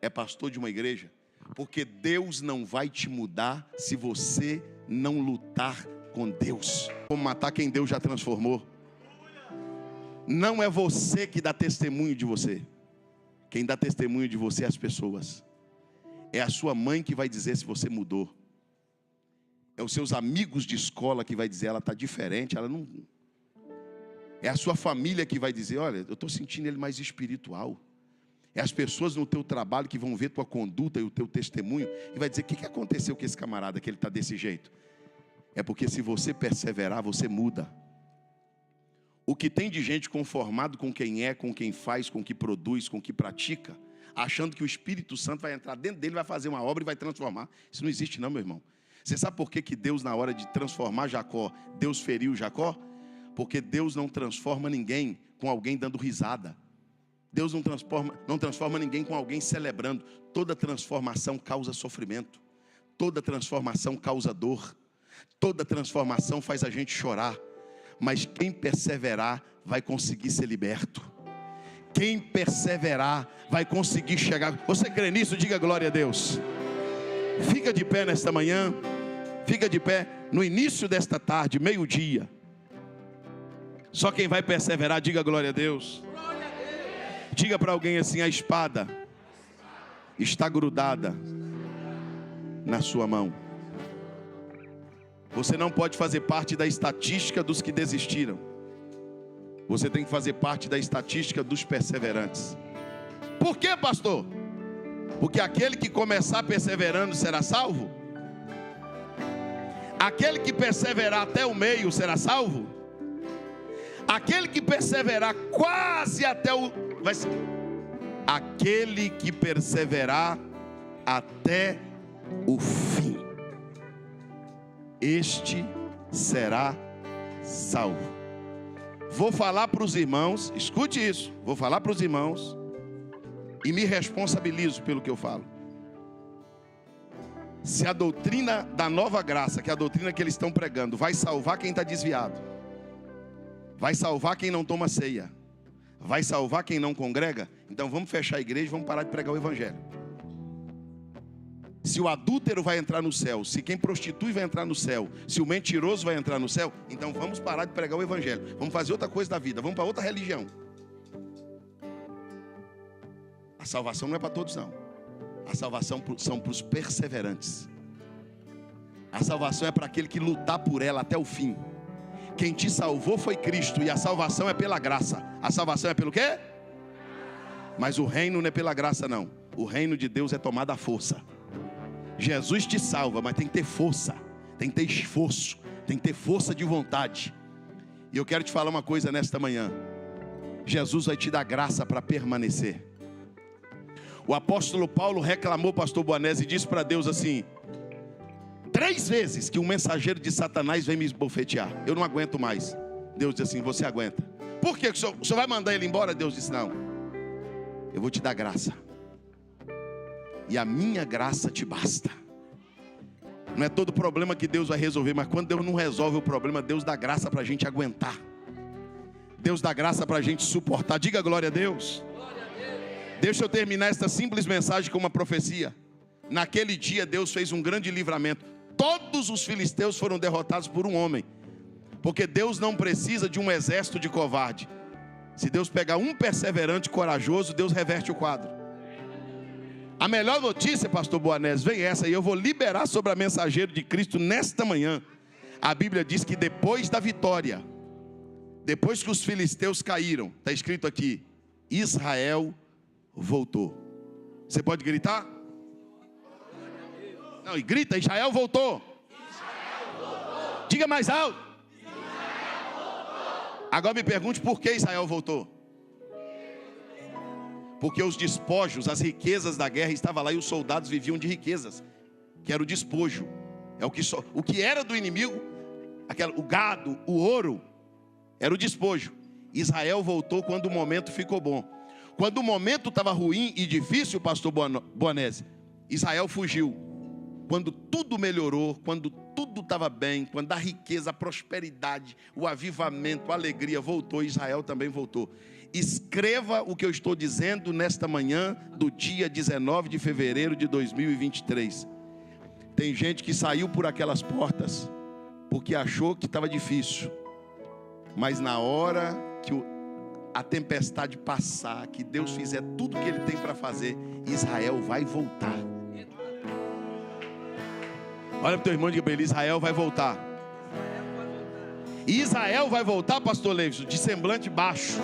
é pastor de uma igreja. Porque Deus não vai te mudar se você não lutar com Deus. Como matar quem Deus já transformou. Não é você que dá testemunho de você. Quem dá testemunho de você é as pessoas. É a sua mãe que vai dizer se você mudou. É os seus amigos de escola que vai dizer: ela está diferente, ela não... É a sua família que vai dizer: olha, eu estou sentindo ele mais espiritual. É as pessoas no teu trabalho que vão ver tua conduta e o teu testemunho e vai dizer: o que aconteceu com esse camarada que ele está desse jeito? É porque se você perseverar, você muda. O que tem de gente conformado com quem é, com quem faz, com o que produz, com o que pratica, achando que o Espírito Santo vai entrar dentro dele, vai fazer uma obra e vai transformar. Isso não existe não, meu irmão. Você sabe por que Deus, na hora de transformar Jacó, Deus feriu Jacó? Porque Deus não transforma ninguém com alguém dando risada. Deus não transforma ninguém com alguém celebrando. Toda transformação causa sofrimento. Toda transformação causa dor. Toda transformação faz a gente chorar. Mas quem perseverar vai conseguir ser liberto. Quem perseverar vai conseguir chegar. Você crê nisso? Diga glória a Deus. Fica de pé nesta manhã. Fica de pé no início desta tarde, meio-dia. Só quem vai perseverar, diga glória a Deus. Diga para alguém assim: a espada está grudada na sua mão. Você não pode fazer parte da estatística dos que desistiram. Você tem que fazer parte da estatística dos perseverantes. Por quê, pastor? Porque aquele que começar perseverando será salvo? Aquele que perseverar até o meio será salvo? Aquele que perseverar quase até o... Aquele que perseverar até o fim, este será salvo. Vou falar para os irmãos, escute isso. Vou falar para os irmãos e me responsabilizo pelo que eu falo. Se a doutrina da nova graça, que é a doutrina que eles estão pregando, vai salvar quem está desviado, vai salvar quem não toma ceia, vai salvar quem não congrega, então vamos fechar a igreja e vamos parar de pregar o evangelho. Se o adúltero vai entrar no céu, se quem prostitui vai entrar no céu, se o mentiroso vai entrar no céu, então vamos parar de pregar o evangelho, vamos fazer outra coisa da vida, vamos para outra religião. A salvação não é para todos não. A salvação são para os perseverantes. A salvação é para aquele que lutar por ela até o fim. Quem te salvou foi Cristo, e a salvação é pela graça. A salvação é pelo quê? Mas o reino não é pela graça não. O reino de Deus é tomado à força. Jesus te salva, mas tem que ter força, tem que ter esforço, tem que ter força de vontade. E eu quero te falar uma coisa nesta manhã: Jesus vai te dar graça para permanecer. O apóstolo Paulo reclamou, pastor Boanese, e disse para Deus assim: 3 vezes que um mensageiro de Satanás vem me esbofetear, eu não aguento mais. Deus disse assim: você aguenta. Por quê? O senhor vai mandar ele embora? Deus disse: não, eu vou te dar graça, e a minha graça te basta. Não é todo problema que Deus vai resolver, mas quando Deus não resolve o problema, Deus dá graça para a gente aguentar. Deus dá graça para a gente suportar. Diga glória a Deus. Deixa eu terminar esta simples mensagem com uma profecia. Naquele dia Deus fez um grande livramento. Todos os filisteus foram derrotados por um homem, porque Deus não precisa de um exército de covarde. Se Deus pegar um perseverante corajoso, Deus reverte o quadro. A melhor notícia, pastor Boanese, vem essa, e eu vou liberar sobre a mensageira de Cristo nesta manhã. A Bíblia diz que depois da vitória depois que os filisteus caíram, está escrito aqui, Israel voltou. Você pode gritar? Não, e grita, Israel voltou. Diga mais alto. Agora me pergunte por que Israel voltou. Porque os despojos, as riquezas da guerra estavam lá e os soldados viviam de riquezas, que era o despojo. É o que era do inimigo, o gado, o ouro, era o despojo. Israel voltou quando o momento ficou bom. Quando o momento estava ruim e difícil, pastor Boanese, Israel fugiu. Quando tudo melhorou, quando tudo estava bem, quando a riqueza, a prosperidade, o avivamento, a alegria voltou, Israel também voltou. Escreva o que eu estou dizendo nesta manhã do dia 19 de fevereiro de 2023. Tem gente que saiu por aquelas portas porque achou que estava difícil. Mas na hora que a tempestade passar, que Deus fizer tudo o que Ele tem para fazer, Israel vai voltar. Olha para o teu irmão e diga para ele, Israel vai voltar. E Israel vai voltar, pastor Leivson, de semblante baixo,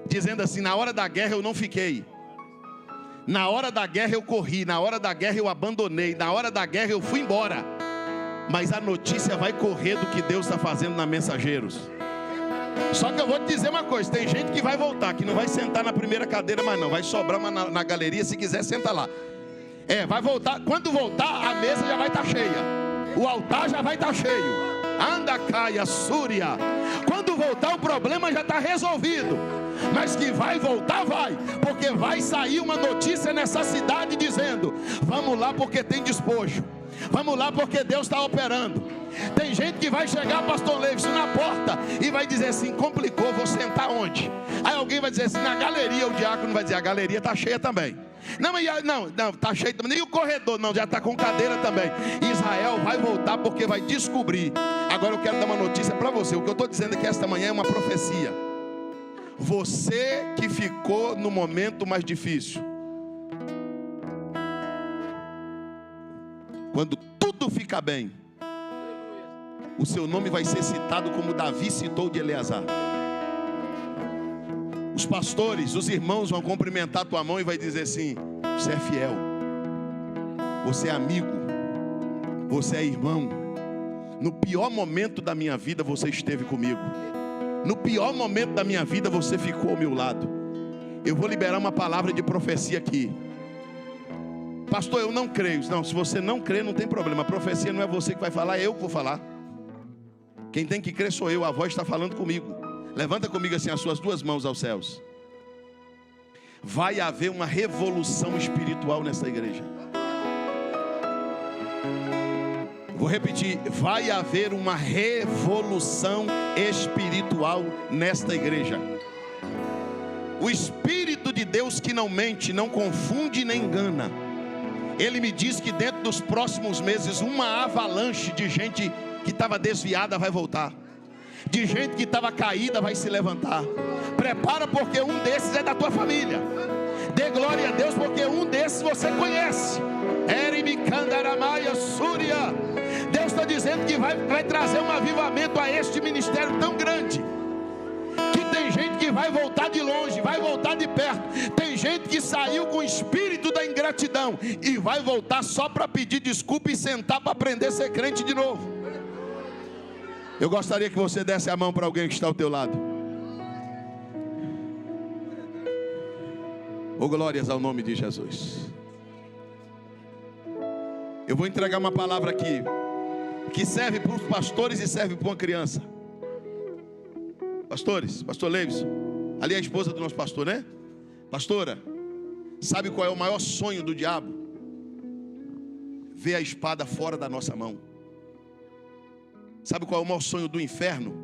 dizendo assim, na hora da guerra eu não fiquei. Na hora da guerra eu corri, na hora da guerra eu abandonei, na hora da guerra eu fui embora. Mas a notícia vai correr do que Deus está fazendo na Mensageiros. Só que eu vou te dizer uma coisa, tem gente que vai voltar, que não vai sentar na primeira cadeira mais não, vai sobrar uma na galeria, se quiser senta lá. Vai voltar, quando voltar a mesa já vai estar cheia, o altar já vai estar cheio. Anda, caia, súria. Quando voltar o problema já está resolvido. Mas que vai voltar, vai. Porque vai sair uma notícia nessa cidade dizendo, vamos lá porque tem despojo. Vamos lá porque Deus está operando. Tem gente que vai chegar, pastor Leivson, na porta e vai dizer assim, complicou, vou sentar onde? Aí alguém vai dizer assim, na galeria. O diácono vai dizer, a galeria está cheia também. Não, está cheio também. Nem o corredor, não, já está com cadeira também. Israel vai voltar porque vai descobrir. Agora eu quero dar uma notícia para você. O que eu estou dizendo aqui esta manhã é uma profecia. Você que ficou no momento mais difícil, quando tudo fica bem, o seu nome vai ser citado como Davi citou de Eleazar. Os pastores, os irmãos vão cumprimentar a tua mão e vai dizer assim, você é fiel, você é amigo, você é irmão. No pior momento da minha vida você esteve comigo. No pior momento da minha vida você ficou ao meu lado. Eu vou liberar uma palavra de profecia aqui. Pastor, eu não creio. Não, se você não crê, não tem problema. A profecia não é você que vai falar, é eu que vou falar. Quem tem que crer sou eu, a voz está falando comigo. Levanta comigo assim as suas duas mãos aos céus. Vai haver uma revolução espiritual nessa igreja. Vou repetir, vai haver uma revolução espiritual nesta igreja. O Espírito de Deus que não mente, não confunde nem engana. Ele me diz que dentro dos próximos meses uma avalanche de gente que estava desviada vai voltar. De gente que estava caída vai se levantar. Prepara porque um desses é da tua família. Dê glória a Deus porque um desses você conhece. Erimicandaramaia Súria. Deus está dizendo que vai trazer um avivamento a este ministério tão grande, que tem gente que vai voltar de longe, vai voltar de perto. Tem gente que saiu com o espírito da ingratidão e vai voltar só para pedir desculpa e sentar para aprender a ser crente de novo. Eu gostaria que você desse a mão para alguém que está ao teu lado. Oh, glórias ao nome de Jesus. Eu vou entregar uma palavra aqui que serve para os pastores e serve para uma criança. Pastores, pastor Leivson, ali é a esposa do nosso pastor, né? Pastora, sabe qual é o maior sonho do diabo? Ver a espada fora da nossa mão. Sabe qual é o maior sonho do inferno?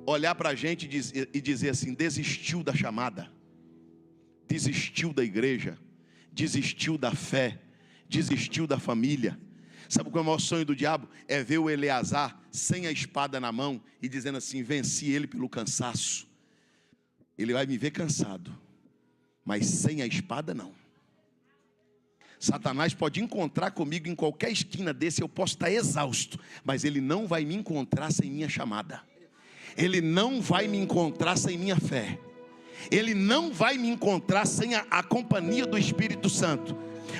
Olhar para a gente e dizer assim, desistiu da chamada, desistiu da igreja, desistiu da fé, desistiu da família. Sabe qual é o maior sonho do diabo? É ver o Eleazar sem a espada na mão e dizendo assim, venci ele pelo cansaço. Ele vai me ver cansado, mas sem a espada não. Satanás pode encontrar comigo em qualquer esquina desse, eu posso estar exausto, mas ele não vai me encontrar sem minha chamada. ele não vai me encontrar sem minha fé. Ele não vai me encontrar sem a companhia do Espírito Santo.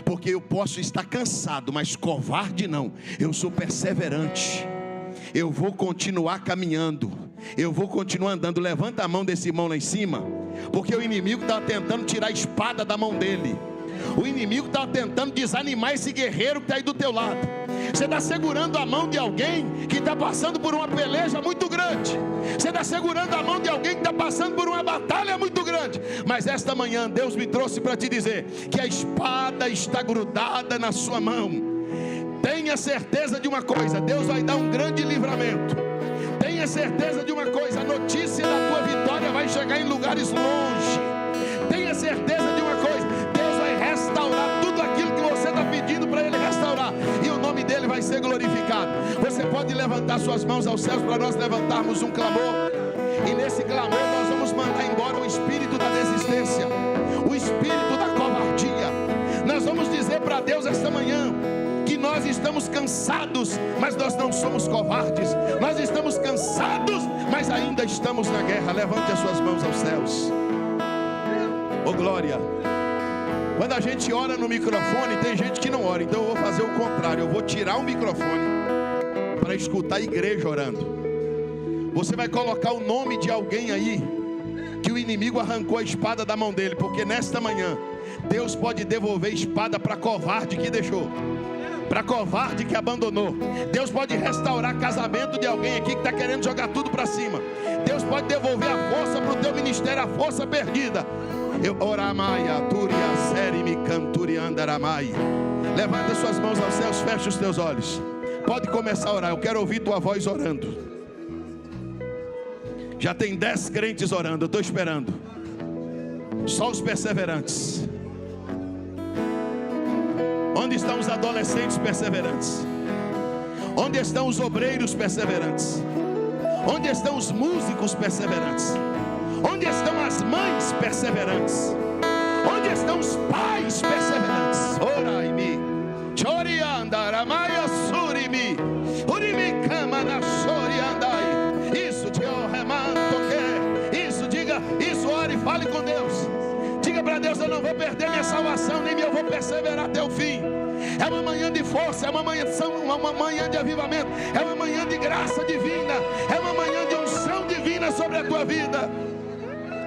Porque eu posso estar cansado, mas covarde não. Eu sou perseverante. Eu vou continuar caminhando. Eu vou continuar andando. Levanta a mão desse irmão lá em cima. Porque o inimigo está tentando tirar a espada da mão dele. O inimigo está tentando desanimar esse guerreiro que está aí do teu lado. Você está segurando a mão de alguém que está passando por uma peleja muito grande. Você está segurando a mão de alguém que está passando por uma batalha muito grande. Mas esta manhã Deus me trouxe para te dizer que a espada está grudada na sua mão. Tenha certeza de uma coisa: Deus vai dar um grande livramento. Tenha certeza de uma coisa: a notícia da tua vitória vai chegar em lugares longe. Tenha certeza de uma coisa: Deus vai restaurar tudo aquilo que você está pedindo para Ele restaurar, e o nome dEle vai ser glorificado. Você pode levantar suas mãos aos céus para nós levantarmos um clamor. E nesse clamor nós vamos mandar embora o espírito da desistência, o espírito da covardia. Nós vamos dizer para Deus esta manhã que nós estamos cansados, mas nós não somos covardes. Nós estamos cansados, mas ainda estamos na guerra. Levante as suas mãos aos céus. Oh glória. Quando a gente ora no microfone, tem gente que não ora. Então eu vou fazer o contrário. Eu vou tirar o microfone para escutar a igreja orando. Você vai colocar o nome de alguém aí que o inimigo arrancou a espada da mão dele. Porque nesta manhã Deus pode devolver espada para covarde que deixou, para covarde que abandonou. Deus pode restaurar casamento de alguém aqui que está querendo jogar tudo para cima. Deus pode devolver a força para o teu ministério, a força perdida. Levanta suas mãos aos céus, fecha os teus olhos. Pode começar a orar, eu quero ouvir tua voz orando. Já tem 10 crentes orando, eu estou esperando. Só os perseverantes. Onde estão os adolescentes perseverantes? Onde estão os obreiros perseverantes? Onde estão os músicos perseverantes? Onde estão as mães perseverantes? Onde estão os pais perseverantes? Orai-me, choriandaramaya surimi, urimi kamana choriandai. Isso, isso, diga isso, ore, fale com Deus. Diga para Deus: eu não vou perder minha salvação, nem eu vou perseverar até o fim. É uma manhã de força, é uma manhã de avivamento, é uma manhã de graça divina, é uma manhã de unção divina sobre a tua vida.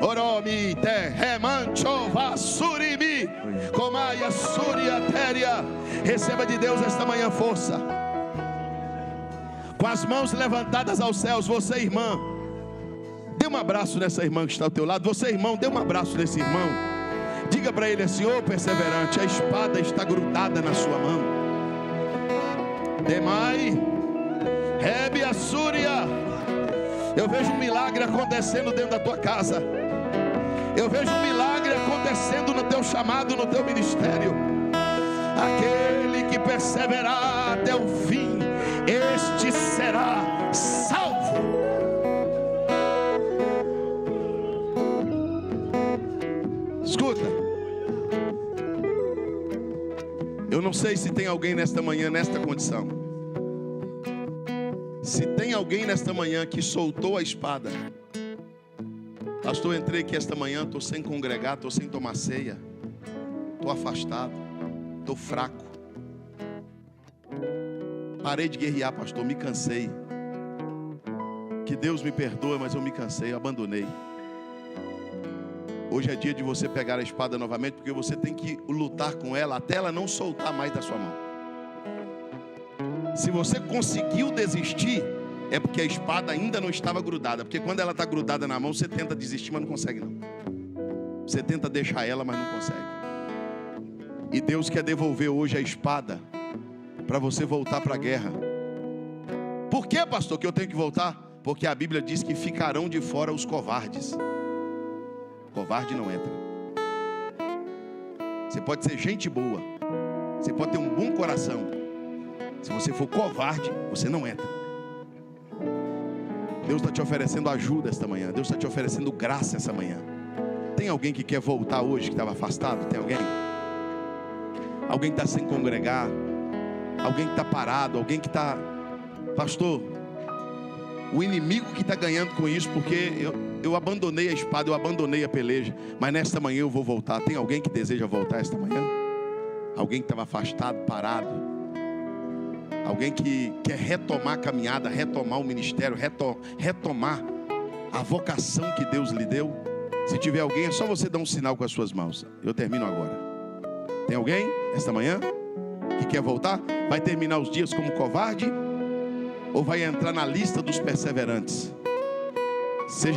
Oromi te remanchova surimi comaya suriatéria. Receba de Deus esta manhã força. Com as mãos levantadas aos céus, você irmã, dê um abraço nessa irmã que está ao teu lado. Você irmão, dê um abraço nesse irmão. Diga para ele assim: ô perseverante, a espada está grudada na sua mão. Demai, Rebe a Súria. Eu vejo um milagre acontecendo dentro da tua casa. Eu vejo um milagre acontecendo no teu chamado, no teu ministério. Aquele que perseverar até o fim, este será salvo. Escuta, eu não sei se tem alguém nesta manhã nesta condição. Se tem alguém nesta manhã que soltou a espada. Pastor, eu entrei aqui esta manhã, estou sem congregar, estou sem tomar ceia, estou afastado, estou fraco. Parei de guerrear, pastor, me cansei. Que Deus me perdoe, mas eu me cansei, eu abandonei. Hoje é dia de você pegar a espada novamente, porque você tem que lutar com ela até ela não soltar mais da sua mão. Se você conseguiu desistir, é porque a espada ainda não estava grudada. Porque quando ela está grudada na mão, você tenta desistir, mas não consegue não. Você tenta deixar ela, mas não consegue. E Deus quer devolver hoje a espada para você voltar para a guerra. Por que, pastor, que eu tenho que voltar? Porque a Bíblia diz que ficarão de fora os covardes. Covarde não entra. Você pode ser gente boa, você pode ter um bom coração. Se você for covarde, você não entra. Deus está te oferecendo ajuda esta manhã. Deus está te oferecendo graça essa manhã. Tem alguém que quer voltar hoje, que estava afastado? Tem alguém? Alguém que está sem congregar? Alguém que está parado? Alguém que está... Pastor, o inimigo que está ganhando com isso, porque eu abandonei a espada, eu abandonei a peleja, mas nesta manhã eu vou voltar. Tem alguém que deseja voltar esta manhã? Alguém que estava afastado, parado? Alguém que quer retomar a caminhada, retomar o ministério, retomar a vocação que Deus lhe deu? Se tiver alguém, é só você dar um sinal com as suas mãos. Eu termino agora. Tem alguém esta manhã que quer voltar? Vai terminar os dias como covarde? Ou vai entrar na lista dos perseverantes? Seja